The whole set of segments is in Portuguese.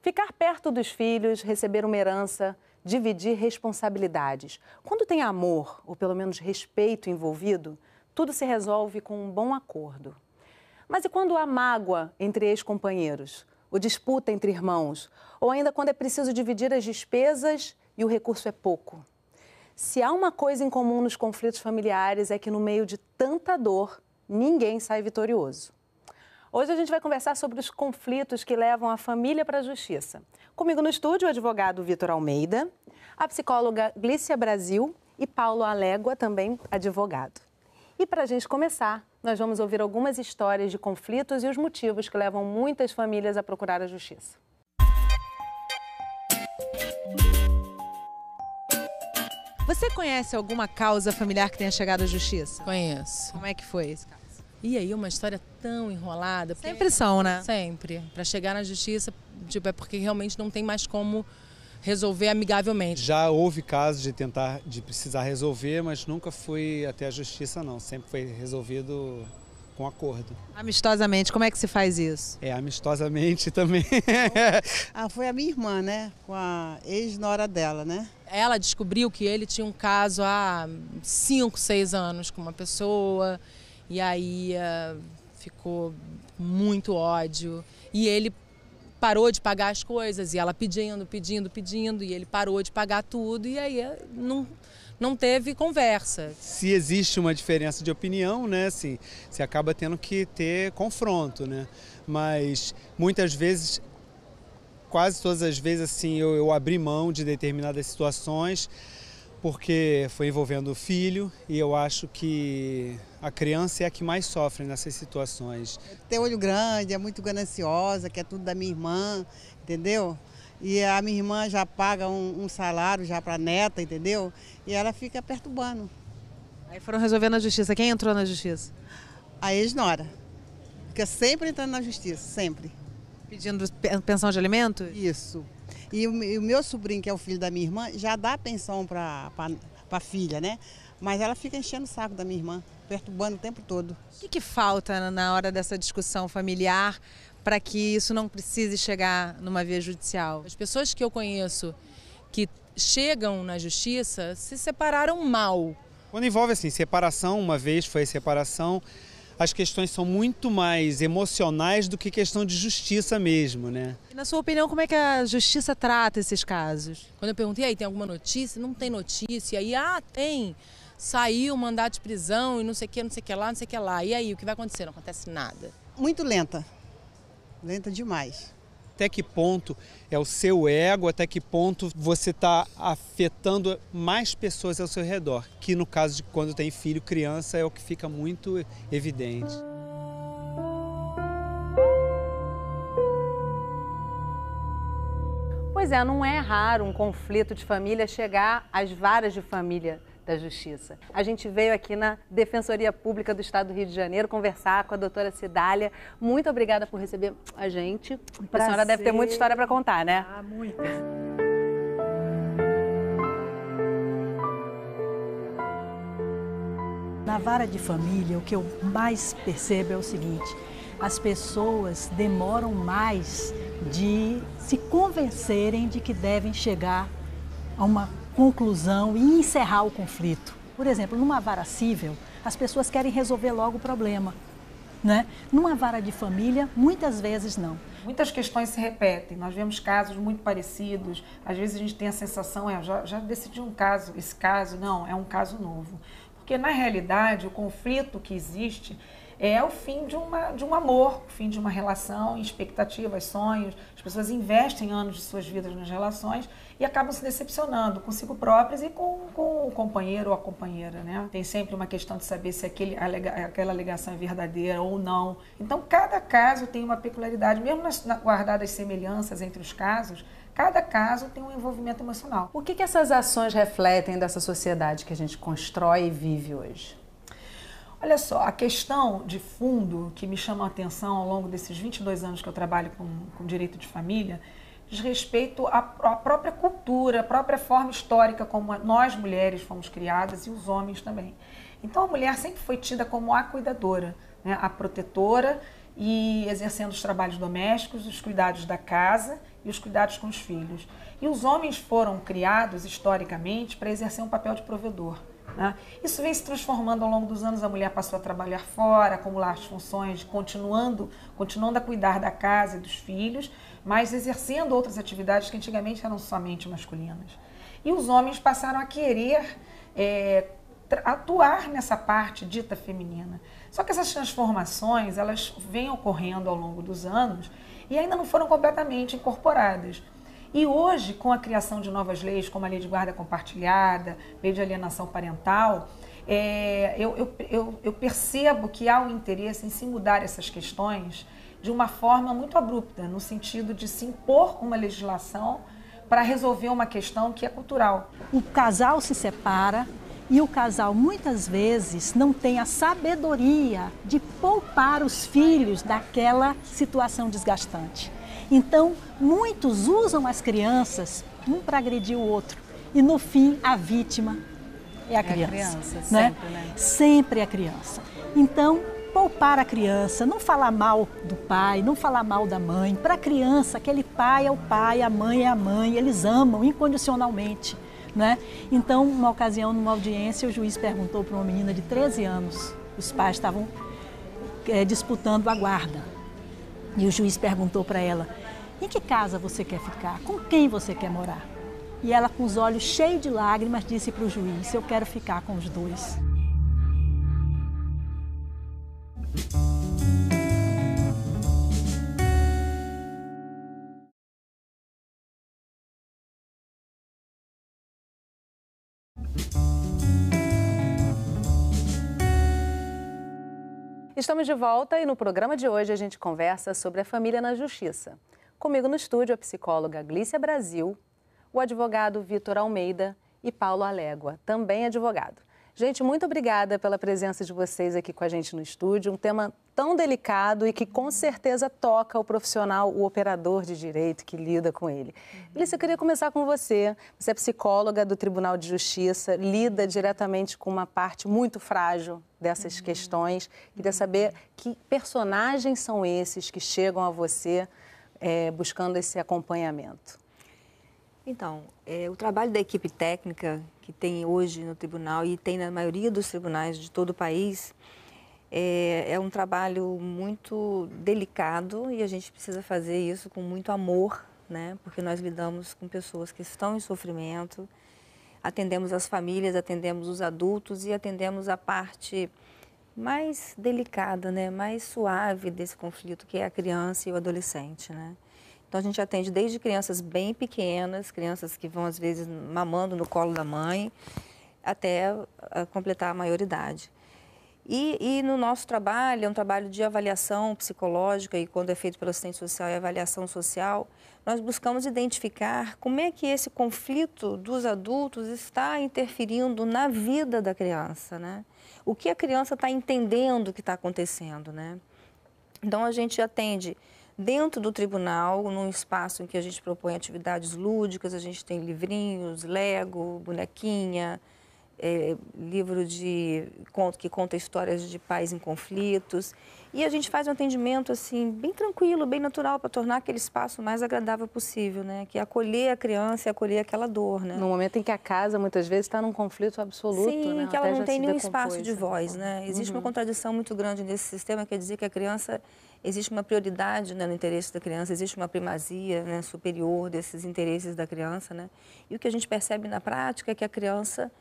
Ficar perto dos filhos, receber uma herança, dividir responsabilidades. Quando tem amor, ou pelo menos respeito envolvido, tudo se resolve com um bom acordo. Mas e quando há mágoa entre ex-companheiros, ou disputa entre irmãos, ou ainda quando é preciso dividir as despesas e o recurso é pouco? Se há uma coisa em comum nos conflitos familiares é que no meio de tanta dor, ninguém sai vitorioso. Hoje a gente vai conversar sobre os conflitos que levam a família para a justiça. Comigo no estúdio o advogado Vitor Almeida, a psicóloga Glícia Brasil e Paulo Alégua, também advogado. E para a gente começar, nós vamos ouvir algumas histórias de conflitos e os motivos que levam muitas famílias a procurar a justiça. Você conhece alguma causa familiar que tenha chegado à justiça? Conheço. Como é que foi esse caso? E aí, uma história tão enrolada. Sempre são, né? Sempre. Para chegar na justiça, é porque realmente não tem mais como resolver amigavelmente. Já houve casos de precisar resolver, mas nunca foi até a justiça, não. Sempre foi resolvido com acordo. Amistosamente, como é que se faz isso? Amistosamente também. Foi a minha irmã, né? Com a ex-nora dela, né? Ela descobriu que ele tinha um caso há 5, 6 anos com uma pessoa. E aí ficou muito ódio. E ele parou de pagar as coisas. E ela pedindo. E ele parou de pagar tudo. E aí não teve conversa. Se existe uma diferença de opinião, né, assim, você acaba tendo que ter confronto, né? Mas muitas vezes, quase todas as vezes, assim, eu abri mão de determinadas situações porque foi envolvendo o filho e eu acho que a criança é a que mais sofre nessas situações. Tem olho grande, é muito gananciosa, quer tudo da minha irmã, entendeu? E a minha irmã já paga um salário já para a neta, entendeu? E ela fica perturbando. Aí foram resolver na justiça. Quem entrou na justiça? A ex-nora. Fica sempre entrando na justiça, sempre. Pedindo pensão de alimento? Isso. E o meu sobrinho, que é o filho da minha irmã, já dá pensão para a filha, né? Mas ela fica enchendo o saco da minha irmã, perturbando o tempo todo. O que falta na hora dessa discussão familiar para que isso não precise chegar numa via judicial? As pessoas que eu conheço que chegam na justiça se separaram mal. Quando envolve assim, separação, uma vez foi separação, as questões são muito mais emocionais do que questão de justiça mesmo, né? E na sua opinião, como é que a justiça trata esses casos? Quando eu perguntei, aí tem alguma notícia? Não tem notícia. E tem. Saiu mandado de prisão e não sei o que, não sei o que lá, não sei o que lá. E aí, o que vai acontecer? Não acontece nada. Muito lenta. Lenta demais. Até que ponto é o seu ego, até que ponto você está afetando mais pessoas ao seu redor, que no caso de quando tem filho, criança, é o que fica muito evidente. Pois é, não é raro um conflito de família chegar às varas de família da Justiça. A gente veio aqui na Defensoria Pública do Estado do Rio de Janeiro conversar com a doutora Cidália. Muito obrigada por receber a gente. A senhora deve ter muita história para contar, né? Muita. Na vara de família, o que eu mais percebo é o seguinte: as pessoas demoram mais de se convencerem de que devem chegar a uma conclusão e encerrar o conflito. Por exemplo, numa vara civil, as pessoas querem resolver logo o problema, né? Numa vara de família, muitas vezes não. Muitas questões se repetem, nós vemos casos muito parecidos, às vezes a gente tem a sensação, já decidi um caso, esse caso, não, é um caso novo. Porque na realidade o conflito que existe é o fim de um amor, o fim de uma relação, expectativas, sonhos. As pessoas investem anos de suas vidas nas relações e acabam se decepcionando consigo próprias e com o companheiro ou a companheira, né? Tem sempre uma questão de saber se aquela alegação é verdadeira ou não. Então, cada caso tem uma peculiaridade, mesmo guardadas semelhanças entre os casos, cada caso tem um envolvimento emocional. O que essas ações refletem dessa sociedade que a gente constrói e vive hoje? Olha só, a questão de fundo que me chama a atenção ao longo desses 22 anos que eu trabalho com direito de família diz respeito à própria cultura, à própria forma histórica como nós mulheres fomos criadas e os homens também. Então a mulher sempre foi tida como a cuidadora, né, a protetora e exercendo os trabalhos domésticos, os cuidados da casa e os cuidados com os filhos. E os homens foram criados, historicamente, para exercer um papel de provedor, né? Isso vem se transformando ao longo dos anos, a mulher passou a trabalhar fora, acumular as funções, continuando a cuidar da casa e dos filhos, mas exercendo outras atividades que antigamente eram somente masculinas. E os homens passaram a querer atuar nessa parte dita feminina. Só que essas transformações, elas vêm ocorrendo ao longo dos anos e ainda não foram completamente incorporadas. E hoje, com a criação de novas leis, como a Lei de Guarda Compartilhada, Lei de Alienação Parental, eu percebo que há um interesse em se mudar essas questões de uma forma muito abrupta, no sentido de se impor uma legislação para resolver uma questão que é cultural. O casal se separa e o casal muitas vezes não tem a sabedoria de poupar os filhos daquela situação desgastante. Então, muitos usam as crianças, um para agredir o outro. E, no fim, a vítima é a criança. Sempre, né? Sempre a criança. Então, poupar a criança, não falar mal do pai, não falar mal da mãe. Para a criança, aquele pai é o pai, a mãe é a mãe, eles amam incondicionalmente, né? Então, numa ocasião, numa audiência, o juiz perguntou para uma menina de 13 anos, os pais estavam disputando a guarda. E o juiz perguntou para ela: em que casa você quer ficar? Com quem você quer morar? E ela, com os olhos cheios de lágrimas, disse para o juiz: eu quero ficar com os dois. Estamos de volta e no programa de hoje a gente conversa sobre a família na justiça. Comigo no estúdio a psicóloga Glícia Brasil, o advogado Vitor Almeida e Paulo Alégua, também advogado. Gente, muito obrigada pela presença de vocês aqui com a gente no estúdio, um tema tão delicado e que com certeza toca o profissional, o operador de direito que lida com ele. Glícia, eu queria começar com você. Você é psicóloga do Tribunal de Justiça, lida diretamente com uma parte muito frágil dessas questões. Queria saber que personagens são esses que chegam a você buscando esse acompanhamento. Então, o trabalho da equipe técnica que tem hoje no tribunal e tem na maioria dos tribunais de todo o país é um trabalho muito delicado e a gente precisa fazer isso com muito amor, né? Porque nós lidamos com pessoas que estão em sofrimento, atendemos as famílias, atendemos os adultos e atendemos a parte mais delicada, né? Mais suave desse conflito, que é a criança e o adolescente, né? Então, a gente atende desde crianças bem pequenas, crianças que vão, às vezes, mamando no colo da mãe, até completar a maioridade. E no nosso trabalho, é um trabalho de avaliação psicológica, e quando é feito pelo assistente social e avaliação social, nós buscamos identificar como é que esse conflito dos adultos está interferindo na vida da criança, né? O que a criança está entendendo que está acontecendo, né? Então, a gente atende dentro do tribunal, num espaço em que a gente propõe atividades lúdicas, a gente tem livrinhos, Lego, bonequinha, livro que conta histórias de pais em conflitos. E a gente faz um atendimento assim, bem tranquilo, bem natural, para tornar aquele espaço o mais agradável possível, né? Que é acolher a criança e acolher aquela dor, né? No momento em que a casa, muitas vezes, está num conflito absoluto, sim, né? que ela Até não tem nenhum decompôs, espaço de voz, né? Existe uma contradição muito grande nesse sistema, quer dizer que a criança, existe uma prioridade, né, no interesse da criança, existe uma primazia, né, superior desses interesses da criança, né? E o que a gente percebe na prática é que a criança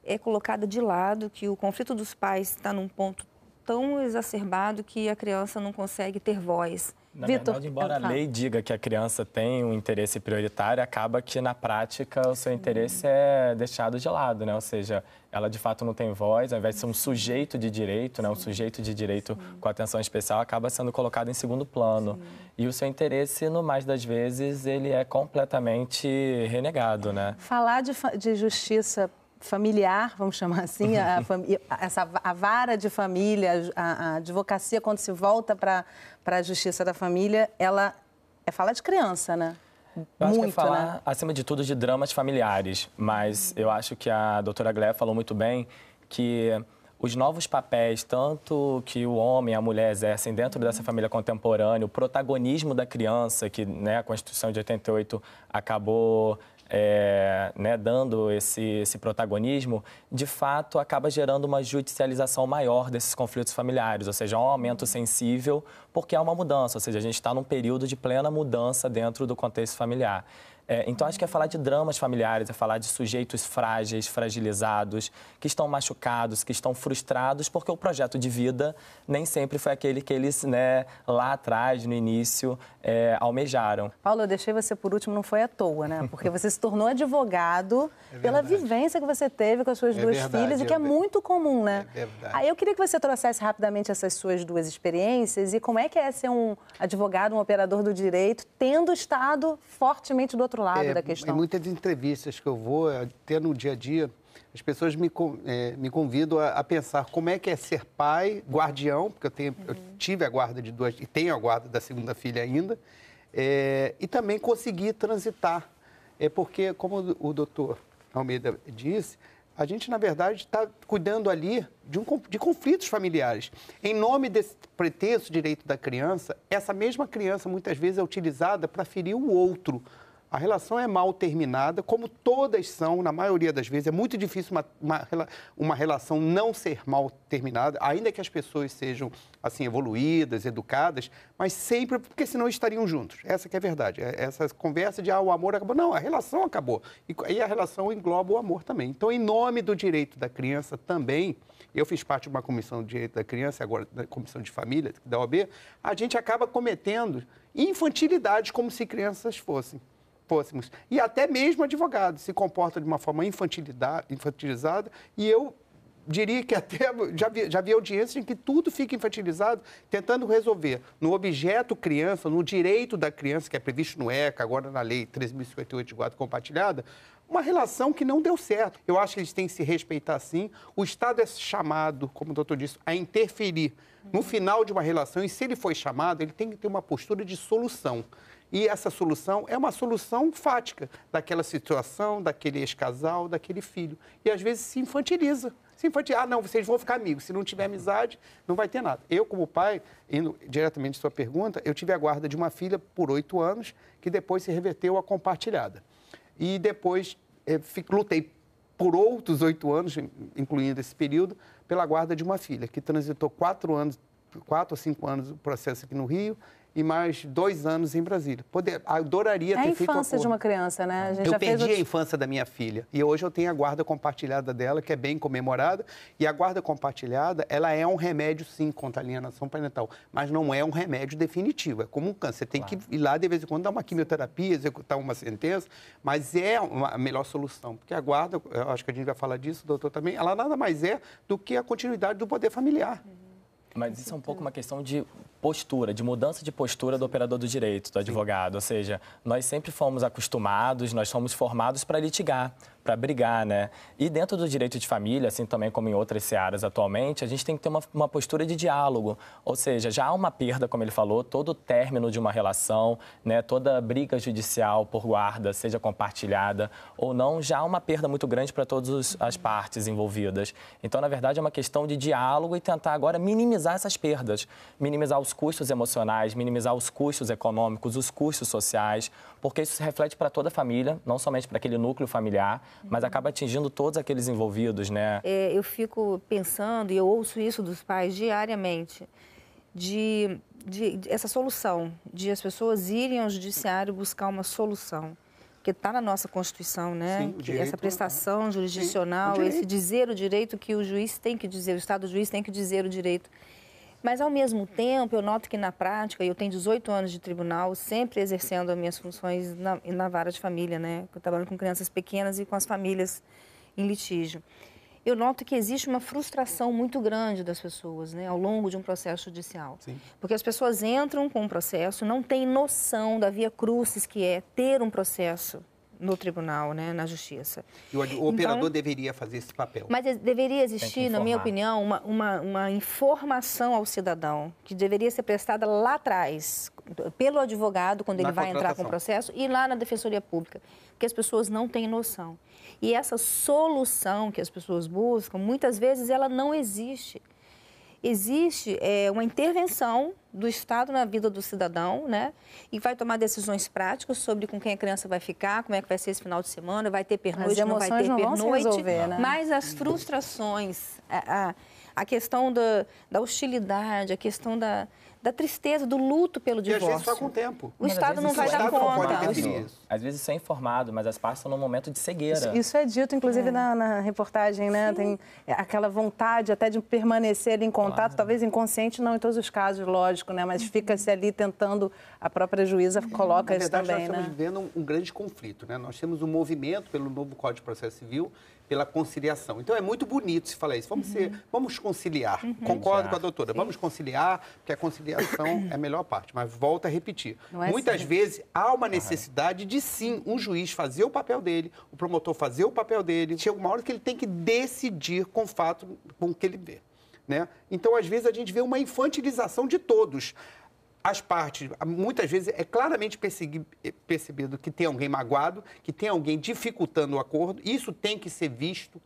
é colocada de lado, que o conflito dos pais está num ponto tão exacerbado que a criança não consegue ter voz. Na verdade, embora a lei diga que a criança tem um interesse prioritário, acaba que, na prática, o seu interesse é deixado de lado, né? Ou seja, ela, de fato, não tem voz, ao invés de ser um sujeito de direito, né? Um sujeito de direito com atenção especial, acaba sendo colocado em segundo plano. E o seu interesse, no mais das vezes, ele é completamente renegado, né? Falar de justiça familiar, vamos chamar assim, a vara de família, a advocacia, quando se volta para a justiça da família, ela é falar de criança, né? Eu acho que é falar, né? acima de tudo, de dramas familiares, mas eu acho que a doutora Glé falou muito bem que os novos papéis, tanto que o homem e a mulher exercem dentro dessa família contemporânea, o protagonismo da criança, que, né, a Constituição de 88 acabou dando esse protagonismo, de fato acaba gerando uma judicialização maior desses conflitos familiares, ou seja, um aumento sensível, porque há uma mudança, ou seja, a gente está num período de plena mudança dentro do contexto familiar. Então, acho que é falar de dramas familiares, é falar de sujeitos frágeis, fragilizados, que estão machucados, que estão frustrados, porque o projeto de vida nem sempre foi aquele que eles, né, lá atrás, no início, almejaram. Paulo, eu deixei você por último, não foi à toa, né? Porque você se tornou advogado pela vivência que você teve com as suas duas filhas, e que é muito comum, né? É verdade. Aí eu queria que você trouxesse rapidamente essas suas duas experiências e como é que é ser um advogado, um operador do direito, tendo estado fortemente do outro lado da questão. Em muitas entrevistas que eu vou, até no dia a dia, as pessoas me convidam a pensar como é que é ser pai, guardião, porque eu tive a guarda de duas, e tenho a guarda da segunda filha ainda, e também conseguir transitar. Porque, como o doutor Almeida disse, a gente, na verdade, está cuidando ali de conflitos familiares. Em nome desse pretenso direito da criança, essa mesma criança, muitas vezes, é utilizada para ferir o outro. A relação é mal terminada, como todas são, na maioria das vezes. É muito difícil uma relação não ser mal terminada, ainda que as pessoas sejam assim evoluídas, educadas, mas sempre, porque senão estariam juntos. Essa que é a verdade. Essa conversa de o amor acabou. Não, a relação acabou. E a relação engloba o amor também. Então, em nome do direito da criança também, eu fiz parte de uma comissão de direito da criança, agora da comissão de família da OAB, a gente acaba cometendo infantilidades como se crianças fôssemos. E até mesmo advogados se comportam de uma forma infantilizada, e eu diria que até já vi audiências em que tudo fica infantilizado, tentando resolver no objeto criança, no direito da criança, que é previsto no ECA, agora na Lei 13.058 de guarda compartilhada, uma relação que não deu certo. Eu acho que eles têm que se respeitar, sim. O Estado é chamado, como o doutor disse, a interferir no final de uma relação, e se ele foi chamado, ele tem que ter uma postura de solução. E essa solução é uma solução fática daquela situação, daquele ex-casal, daquele filho. E, às vezes, se infantiliza. Não, vocês vão ficar amigos. Se não tiver amizade, não vai ter nada. Eu, como pai, indo diretamente à sua pergunta, eu tive a guarda de uma filha por 8 anos, que depois se reverteu à compartilhada. E depois lutei por outros 8 anos, incluindo esse período, pela guarda de uma filha, que transitou 4 ou 5 anos o processo aqui no Rio, e mais 2 anos em Brasília. Adoraria ter feito a infância de uma criança, né? Eu perdi a infância da minha filha. E hoje eu tenho a guarda compartilhada dela, que é bem comemorada. E a guarda compartilhada, ela é um remédio, sim, contra a alienação parental. Mas não é um remédio definitivo. É como um câncer. Você tem que ir lá, de vez em quando, dar uma quimioterapia, executar uma sentença. Mas é a melhor solução. Porque a guarda, eu acho que a gente vai falar disso, doutor, também, ela nada mais é do que a continuidade do poder familiar. Mas isso é um pouco uma questão de postura, de mudança de postura do operador do direito, do advogado. Ou seja, nós sempre fomos acostumados, nós fomos formados para litigar, para brigar, né? E dentro do direito de família, assim também como em outras searas atualmente, a gente tem que ter uma postura de diálogo. Ou seja, já há uma perda, como ele falou, todo término de uma relação, né? Toda briga judicial por guarda, seja compartilhada ou não, já há uma perda muito grande para todas as partes envolvidas. Então, na verdade, é uma questão de diálogo e tentar agora minimizar essas perdas, minimizar os custos emocionais, minimizar os custos econômicos, os custos sociais, porque isso se reflete para toda a família, não somente para aquele núcleo familiar, mas acaba atingindo todos aqueles envolvidos, né? Eu fico pensando, e eu ouço isso dos pais diariamente, de essa solução, de as pessoas irem ao judiciário buscar uma solução. Porque está na nossa Constituição, né? Sim, essa prestação jurisdicional, sim, esse dizer o direito que o juiz tem que dizer, o Estado juiz tem que dizer o direito. Mas, ao mesmo tempo, eu noto que na prática, eu tenho 18 anos de tribunal, sempre exercendo as minhas funções na vara de família, né? Eu trabalho com crianças pequenas e com as famílias em litígio. Eu noto que existe uma frustração muito grande das pessoas, né, ao longo de um processo judicial. Sim. Porque as pessoas entram com um processo, não têm noção da via crucis que é ter um processo no tribunal, né, na justiça. E o operador deveria fazer esse papel. Mas deveria existir, na minha opinião, uma informação ao cidadão que deveria ser prestada lá atrás, pelo advogado, quando ele vai entrar com o processo, e lá na Defensoria Pública, porque as pessoas não têm noção. E essa solução que as pessoas buscam, muitas vezes ela não existe. Existe uma intervenção do Estado na vida do cidadão, né? E vai tomar decisões práticas sobre com quem a criança vai ficar, como é que vai ser esse final de semana, vai ter pernoite, não vai ter pernoite. Mas as frustrações, a questão da hostilidade, a questão da tristeza, do luto pelo divórcio. E às vezes só com o tempo. O Estado não vai dar conta. Às vezes isso é informado, mas as partes estão num momento de cegueira. Isso é dito, inclusive, na reportagem, né? Sim. Tem aquela vontade até de permanecer ali em contato, talvez inconsciente, não em todos os casos, lógico, né? Mas fica-se ali tentando, a própria juíza coloca isso também, né? Nós estamos vivendo um grande conflito, né? Nós temos um movimento pelo novo Código de Processo Civil, pela conciliação. Então, é muito bonito se falar isso. Vamos conciliar. Concordo com a doutora. Sim. Vamos conciliar, porque a conciliação é a melhor parte. Mas volto a repetir. Muitas vezes, há uma necessidade de, sim, um juiz fazer o papel dele, o promotor fazer o papel dele. Chega uma hora que ele tem que decidir com o fato com o que ele vê, né? Então, às vezes, a gente vê uma infantilização de todos. As partes, muitas vezes, é claramente percebido que tem alguém magoado, que tem alguém dificultando o acordo. Isso tem que ser visto.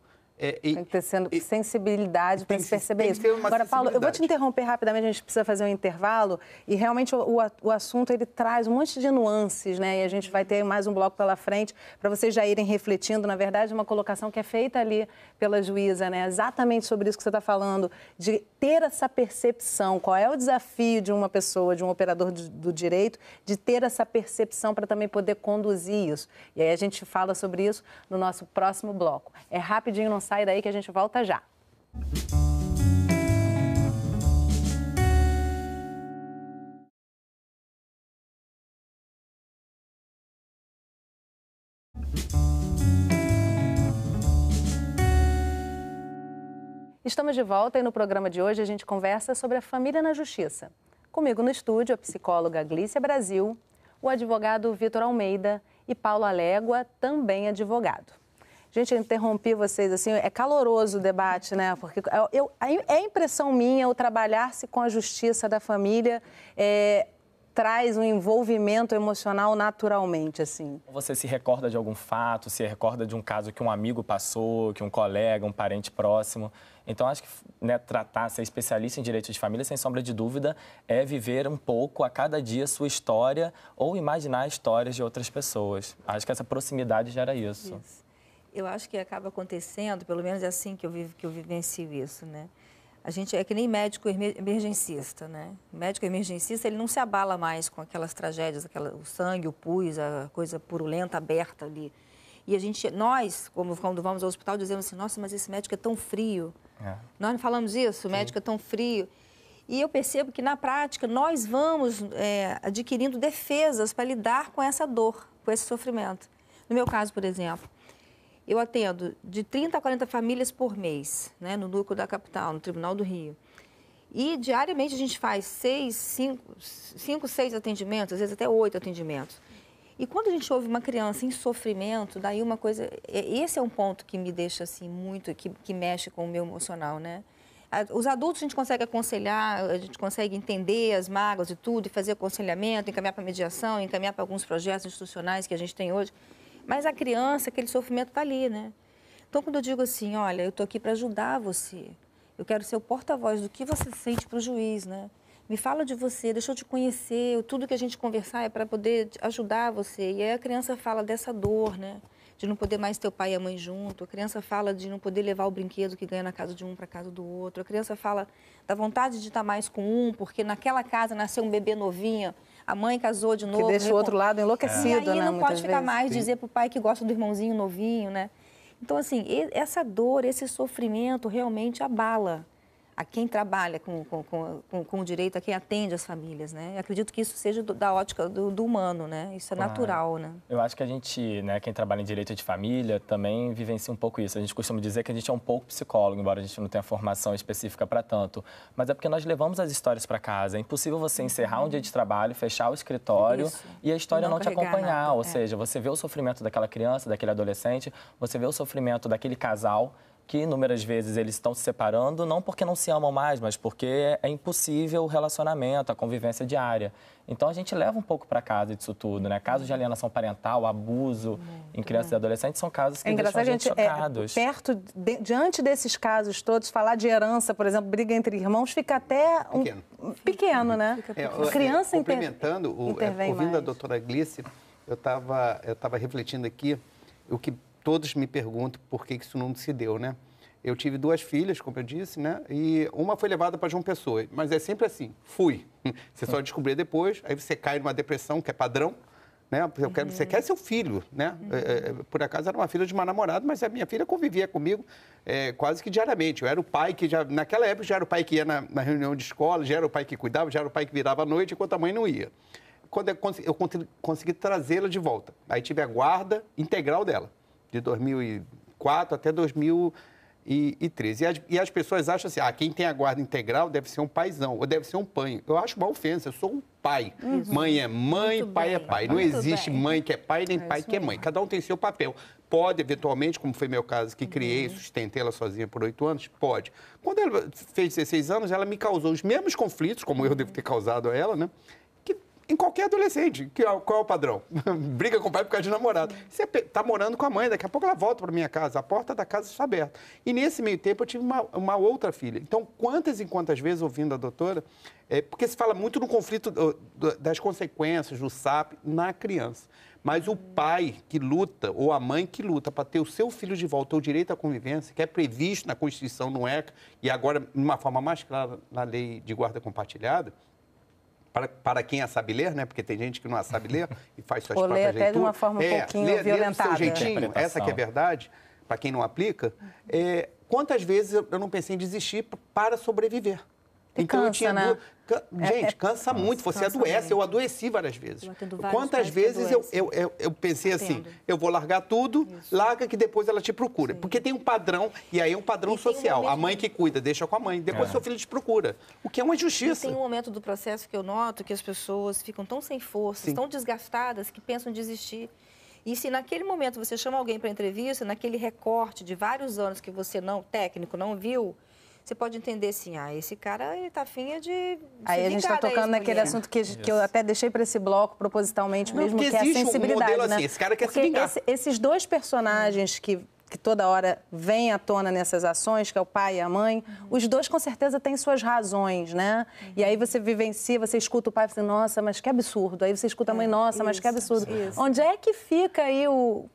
Tem que ter sensibilidade para se perceber isso. Agora, Paulo, eu vou te interromper rapidamente, a gente precisa fazer um intervalo. E realmente o assunto ele traz um monte de nuances, né? E a gente vai ter mais um bloco pela frente para vocês já irem refletindo. Na verdade, uma colocação que é feita ali pela juíza, né? Exatamente sobre isso que você está falando, de ter essa percepção. Qual é o desafio de uma pessoa, de um operador do direito, de ter essa percepção para também poder conduzir isso. E aí a gente fala sobre isso no nosso próximo bloco. É rapidinho, não sai daí que a gente volta já. Estamos de volta e no programa de hoje a gente conversa sobre a família na justiça. Comigo no estúdio a psicóloga Glícia Brasil, o advogado Vitor Almeida e Paulo Alégua, também advogado. Gente, eu interrompi vocês, assim, é caloroso o debate, né? Porque é impressão minha, o trabalhar-se com a justiça da família traz um envolvimento emocional naturalmente, assim. Você se recorda de algum fato, se recorda de um caso que um amigo passou, que um colega, um parente próximo. Então, acho que ser especialista em direito de família, sem sombra de dúvida, é viver um pouco a cada dia sua história ou imaginar histórias de outras pessoas. Acho que essa proximidade gera isso. Eu acho que acaba acontecendo, pelo menos é assim que eu vivencio isso, né? A gente é que nem médico emergencista, né? O médico emergencista, ele não se abala mais com aquelas tragédias, o sangue, o pus, a coisa purulenta, aberta ali. E nós, quando vamos ao hospital, dizemos assim, nossa, mas esse médico é tão frio. Nós não falamos isso, o médico é tão frio. E eu percebo que, na prática, nós vamos adquirindo defesas para lidar com essa dor, com esse sofrimento. No meu caso, por exemplo, eu atendo de 30 a 40 famílias por mês, né, no núcleo da capital, no Tribunal do Rio. E diariamente a gente faz 5, 6 atendimentos, às vezes até 8 atendimentos. E quando a gente ouve uma criança em sofrimento, daí uma coisa... Esse é um ponto que me deixa assim muito, que mexe com o meu emocional, né? Os adultos a gente consegue aconselhar, a gente consegue entender as mágoas e tudo, e fazer aconselhamento, encaminhar para mediação, encaminhar para alguns projetos institucionais que a gente tem hoje. Mas a criança, aquele sofrimento está ali, né? Então, quando eu digo assim, olha, eu estou aqui para ajudar você, eu quero ser o porta-voz do que você sente para o juiz, né? Me fala de você, deixa eu te conhecer, tudo que a gente conversar é para poder ajudar você. E aí a criança fala dessa dor, né? De não poder mais ter o pai e a mãe junto. A criança fala de não poder levar o brinquedo que ganha na casa de um para a casa do outro. A criança fala da vontade de estar mais com um, porque naquela casa nasceu um bebê novinho, a mãe casou de novo. Que deixa o outro lado enlouquecido, né? E aí não pode ficar mais dizer para o pai que gosta do irmãozinho novinho, né? Então, assim, essa dor, esse sofrimento realmente abala a quem trabalha com o direito, a quem atende as famílias, né? Eu acredito que isso seja da ótica do humano, né? Isso é natural, né? Eu acho que a gente, né, quem trabalha em direito de família, também vivencia um pouco isso. A gente costuma dizer que a gente é um pouco psicólogo, embora a gente não tenha formação específica para tanto. Mas é porque nós levamos as histórias para casa. É impossível você encerrar um dia de trabalho, fechar o escritório e a história não te acompanhar. Nada. Ou seja, você vê o sofrimento daquela criança, daquele adolescente, você vê o sofrimento daquele casal, que inúmeras vezes eles estão se separando, não porque não se amam mais, mas porque é impossível o relacionamento, a convivência diária. Então, a gente leva um pouco para casa disso tudo, né? Casos de alienação parental, abuso em crianças e adolescentes são casos que deixam a gente chocados. Diante desses casos todos, falar de herança, por exemplo, briga entre irmãos, fica até pequeno, né? Criança complementando, intervém ouvindo mais. a doutora Glice, eu estava refletindo aqui o que todos me perguntam por que isso não se deu, né? Eu tive 2 filhas, como eu disse, né? E uma foi levada para João Pessoa, mas é sempre assim, fui. Você só descobrir depois, aí você cai numa depressão, que é padrão, né? Você quer seu filho, né? Por acaso era uma filha de uma namorada, mas a minha filha convivia comigo quase que diariamente. Eu era o pai que naquela época já era o pai que ia na reunião de escola, já era o pai que cuidava, já era o pai que virava à noite, enquanto a mãe não ia. Quando eu consegui trazê-la de volta, aí tive a guarda integral dela, de 2004 até 2013. E as pessoas acham assim, quem tem a guarda integral deve ser um paizão, ou deve ser um pai. Eu acho uma ofensa, eu sou um pai. Mãe é mãe, muito pai bem. É pai. Não existe mãe que é pai, nem pai que é mãe. Cada um tem seu papel. Pode, eventualmente, como foi meu caso, que criei e sustentei ela sozinha por 8 anos, pode. Quando ela fez 16 anos, ela me causou os mesmos conflitos, como eu devo ter causado a ela, né? Em qualquer adolescente, qual é o padrão? Briga com o pai por causa de namorado. Você está morando com a mãe, daqui a pouco ela volta para minha casa, a porta da casa está aberta. E nesse meio tempo eu tive uma outra filha. Então, quantas e quantas vezes, ouvindo a doutora, porque se fala muito no conflito das consequências do SAP na criança. Mas o pai que luta, ou a mãe que luta para ter o seu filho de volta, o direito à convivência, que é previsto na Constituição, no ECA, e agora, de uma forma mais clara, na Lei de Guarda Compartilhada, para quem a sabe ler, né? Porque tem gente que não a sabe ler e faz suas próprias leituras. Até de uma forma um pouquinho violentada. Do seu jeitinho, essa que é verdade, para quem não aplica. Quantas vezes eu não pensei em desistir para sobreviver? Então, cansa, né? Gente, cansa muito, você adoece. Muito. Eu adoeci várias vezes. Quantas vezes eu pensei assim, eu vou largar tudo, larga que depois ela te procura. Sim. Porque tem um padrão, e aí é um padrão social. A mãe que cuida, deixa com a mãe, depois seu filho te procura. O que é uma injustiça. E tem um momento do processo que eu noto que as pessoas ficam tão sem forças, tão desgastadas, que pensam em desistir. E se naquele momento você chama alguém para entrevista, naquele recorte de vários anos que você técnico não viu, você pode entender assim, esse cara está afim de aí a gente está tocando naquele assunto que eu até deixei para esse bloco propositalmente mesmo, que é a sensibilidade, um modelo né? Assim, esse cara quer se vingar. Esses 2 personagens que toda hora vêm à tona nessas ações, que é o pai e a mãe, os 2 com certeza têm suas razões, né? E aí você vivencia, você escuta o pai e fala assim, nossa, mas que absurdo. Aí você escuta a mãe, nossa, mas que absurdo. Onde é que fica aí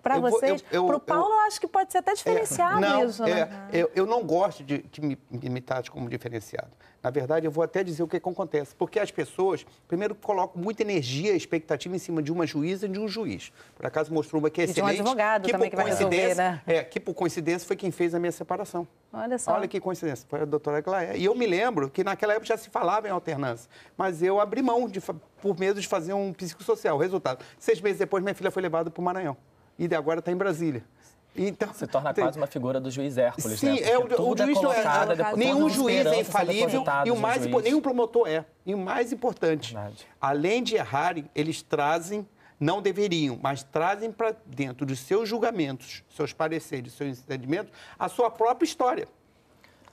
para vocês? Para o Paulo, eu acho que pode ser até diferenciado isso, né? Eu não gosto de me trate como diferenciado. Na verdade, eu vou até dizer o que acontece. Porque as pessoas, primeiro, colocam muita energia e expectativa em cima de uma juíza e de um juiz. Por acaso mostrou uma que é excelente. E de um advogado que também que vai resolver, né? Que por coincidência foi quem fez a minha separação. Olha só. Olha que coincidência, foi a doutora Glaé. E eu me lembro que naquela época já se falava em alternância. Mas eu abri mão por medo de fazer um psicossocial. O resultado, 6 meses depois, minha filha foi levada para o Maranhão. E agora está em Brasília. Então, se torna quase uma figura do juiz Hércules, sim, né? O juiz não é. Nenhum juiz é infalível e nenhum promotor é. E o mais importante, além de errarem, eles trazem, não deveriam, mas trazem para dentro dos seus julgamentos, seus pareceres, seus entendimentos, a sua própria história.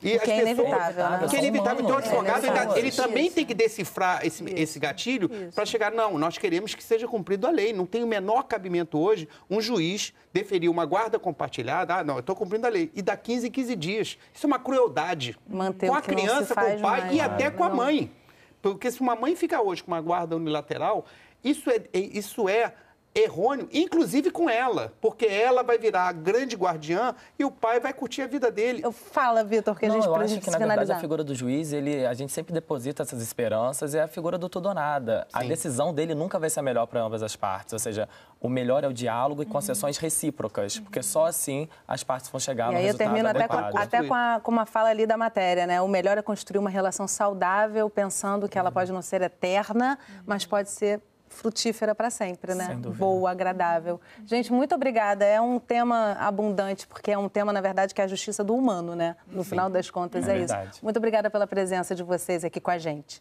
E que é inevitável, né? Que é inevitável. Então, o advogado, ele também tem que decifrar esse gatilho para chegar, não, nós queremos que seja cumprido a lei. Não tem o menor cabimento hoje um juiz deferir uma guarda compartilhada, não, eu estou cumprindo a lei, e dá 15 em 15 dias. Isso é uma crueldade. Manter com a criança, com o pai e até com a mãe. Porque se uma mãe fica hoje com uma guarda unilateral, isso é errôneo, inclusive com ela, porque ela vai virar a grande guardiã e o pai vai curtir a vida dele. Fala, Vitor, que a gente precisa acho que, na verdade, a figura do juiz, a gente sempre deposita essas esperanças, é a figura do tudo ou nada. Sim. A decisão dele nunca vai ser melhor para ambas as partes, ou seja, o melhor é o diálogo e concessões recíprocas, porque só assim as partes vão chegar no resultado adequado. E aí eu termino até com uma fala ali da matéria, né? O melhor é construir uma relação saudável, pensando que ela pode não ser eterna, mas pode ser frutífera para sempre, né? Boa, agradável. Gente, muito obrigada. É um tema abundante, porque é um tema, na verdade, que é a justiça do humano, né? No final das contas, é isso. Muito obrigada pela presença de vocês aqui com a gente.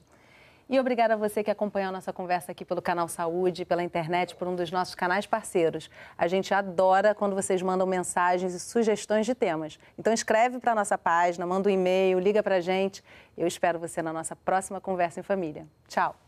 E obrigada a você que acompanhou a nossa conversa aqui pelo Canal Saúde, pela internet, por um dos nossos canais parceiros. A gente adora quando vocês mandam mensagens e sugestões de temas. Então escreve para a nossa página, manda um e-mail, liga para a gente. Eu espero você na nossa próxima Conversa em Família. Tchau!